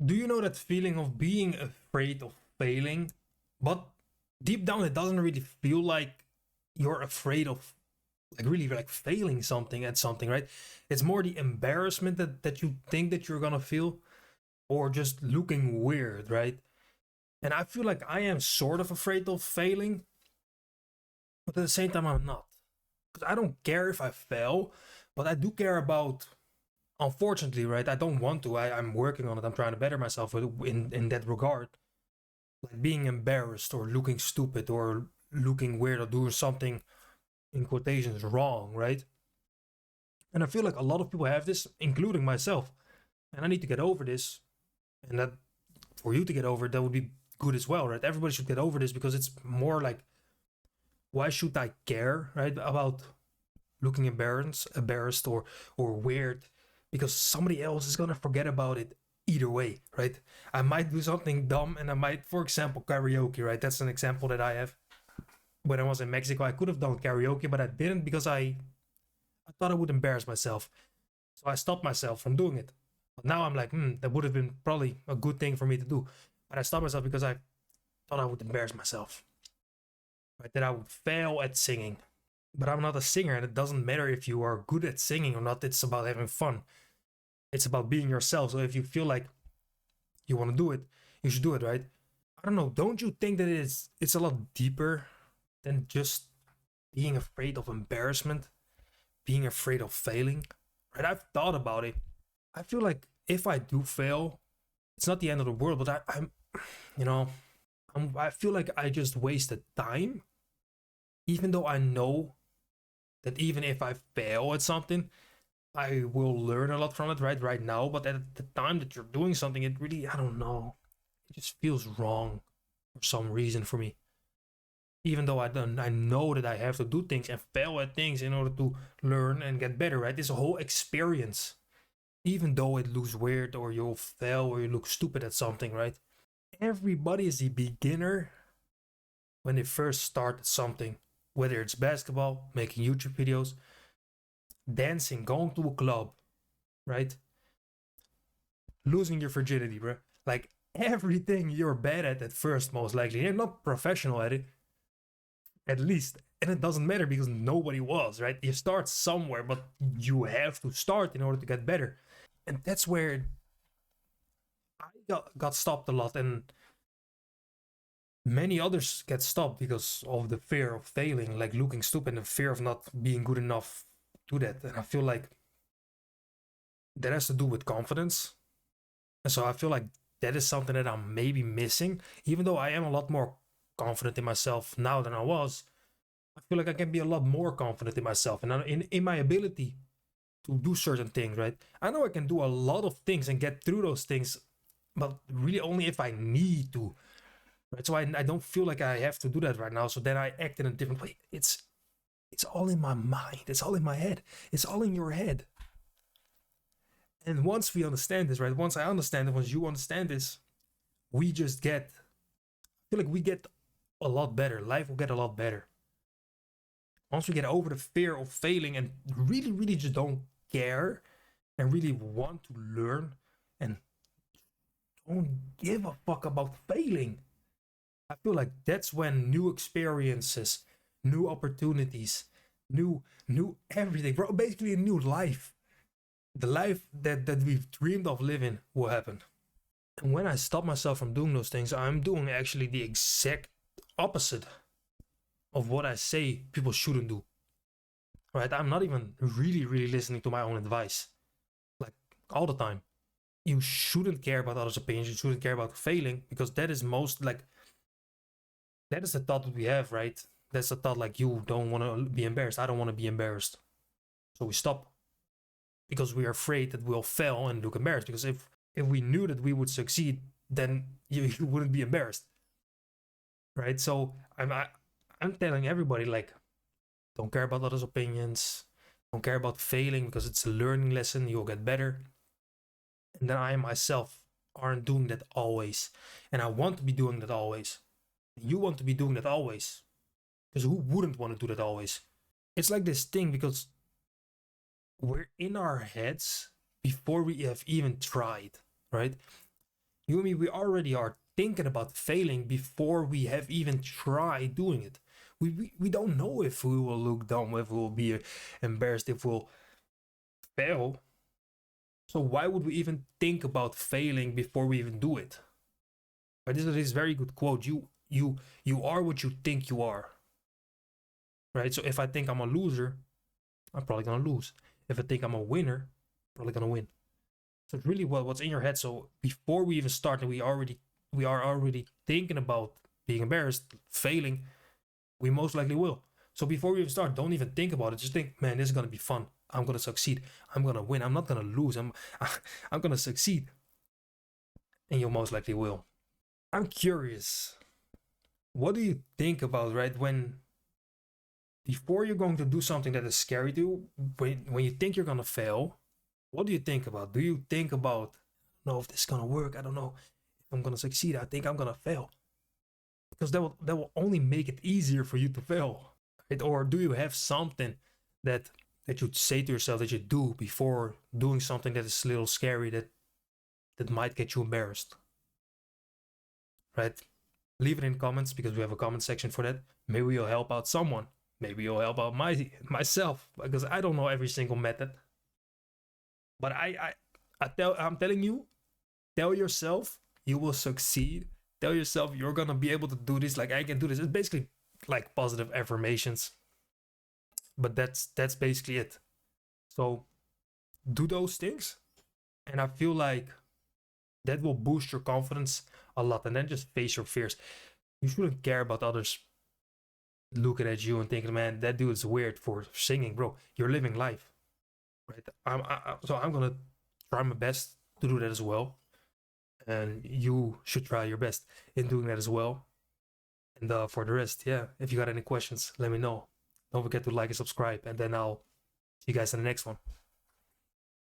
Do you know that feeling of being afraid of failing, but deep down it doesn't really feel like you're afraid of like really like failing something at something, right? It's more the embarrassment that you think that you're gonna feel, or just looking weird, right? And I feel like I am sort of afraid of failing, but at the same time I'm not. Because I don't care if I fail, but I do care about, unfortunately, right? I don't want to. I'm working on it. I'm trying to better myself in that regard. Like being embarrassed or looking stupid or looking weird or doing something in quotations wrong, right? And I feel like a lot of people have this, including myself. And I need to get over this. And that for you to get over it, that would be good as well, right? Everybody should get over this because it's more like, why should I care, right? About looking embarrassed or weird, because somebody else is gonna forget about it either way, right? I might do something dumb, and I might, for example, karaoke, right? That's an example that I have. When I was in Mexico, I could have done karaoke, but I didn't because I thought I would embarrass myself, so I stopped myself from doing it. But now I'm like, that would have been probably a good thing for me to do, but I stopped myself because I thought I would embarrass myself, right? That I would fail at singing. But I'm not a singer, and it doesn't matter if you are good at singing or not. It's about having fun. It's about being yourself. So if you feel like you want to do it, you should do it, right? I don't know. Don't you think that it's a lot deeper than just being afraid of embarrassment, being afraid of failing? Right? I've thought about it. I feel like if I do fail, it's not the end of the world. But I'm, you know, I feel like I just wasted time, even though I know that even if I fail at something, I will learn a lot from it right now. But at the time that you're doing something, it really, I don't know, it just feels wrong for some reason for me. Even though I know that I have to do things and fail at things in order to learn and get better, right? It's a whole experience. Even though it looks weird or you'll fail or you look stupid at something, right? Everybody is a beginner when they first start something, whether it's basketball, making YouTube videos, dancing, going to a club, right? Losing your virginity, bro. Like everything you're bad at first, most likely. You're not professional at it, at least. And it doesn't matter because nobody was, right? You start somewhere, but you have to start in order to get better. And that's where I got stopped a lot. And many others get stopped because of the fear of failing, like looking stupid, and the fear of not being good enough to that. And I feel like that has to do with confidence. And so I feel like that is something that I'm maybe missing. Even though I am a lot more confident in myself now than I was, I feel like I can be a lot more confident in myself and in my ability to do certain things, right? I know I can do a lot of things and get through those things, but really only if I need to, right? So I don't feel like I have to do that right now. So then I act in a different way. It's all in my mind. It's all in my head. It's all in your head. And once we understand this, right? Once I understand it, once you understand this, we just get, I feel like we get a lot better. Life will get a lot better. Once we get over the fear of failing and really, really just don't care and really want to learn and don't give a fuck about failing, I feel like that's when new experiences, new opportunities, new everything, bro, basically a new life, the life that we've dreamed of living will happen. And when I stop myself from doing those things, I'm doing actually the exact opposite of what I say people shouldn't do. Right? I'm not even really listening to my own advice. Like all the time. You shouldn't care about others' opinions. You shouldn't care about failing because that is most like that is the thought that we have, right? That's the thought like you don't want to be embarrassed. I don't want to be embarrassed. So we stop because we are afraid that we'll fail and look embarrassed. Because if we knew that we would succeed, then you wouldn't be embarrassed, right? So I'm telling everybody like, don't care about others' opinions. Don't care about failing because it's a learning lesson. You'll get better. And then I myself aren't doing that always, and I want to be doing that always. You want to be doing that always, because who wouldn't want to do that always? It's like this thing because we're in our heads before we have even tried, right? You and me, we already are thinking about failing before we have even tried doing it. We don't know if we will look dumb, if we will be embarrassed, if we'll fail. So why would we even think about failing before we even do it? But this is this very good quote. You are what you think you are. Right? So if I think I'm a loser, I'm probably gonna lose. If I think I'm a winner, I'm probably gonna win. So it's really what's in your head. So before we even start, and we are already thinking about being embarrassed, failing, we most likely will. So before we even start, don't even think about it. Just think, man, this is gonna be fun. I'm gonna succeed. I'm gonna win. I'm not gonna lose. I'm gonna succeed. And you most likely will. I'm curious. What do you think about, right, when before you're going to do something that is scary to you, when you think you're gonna fail, what do you think about? Do you think about, I don't know if this is gonna work? I don't know if I'm gonna succeed. I think I'm gonna fail. Because that will only make it easier for you to fail. Right? Or do you have something that you say to yourself that you do before doing something that is a little scary, that might get you embarrassed? Right? Leave it in comments, because we have a comment section for that. Maybe you'll help out someone. Maybe you'll help out myself, because I don't know every single method. But I'm telling you, tell yourself you will succeed. Tell yourself you're gonna be able to do this. Like, I can do this. It's basically like positive affirmations. But that's basically it. So do those things, and I feel like that will boost your confidence a lot. And then just face your fears. You shouldn't care about others looking at you and thinking, man, that dude is weird for singing, bro. You're living life, right? So I'm gonna try my best to do that as well, and you should try your best in doing that as well. And for the rest, yeah, if you got any questions, let me know. Don't forget to like and subscribe, and then I'll see you guys in the next one.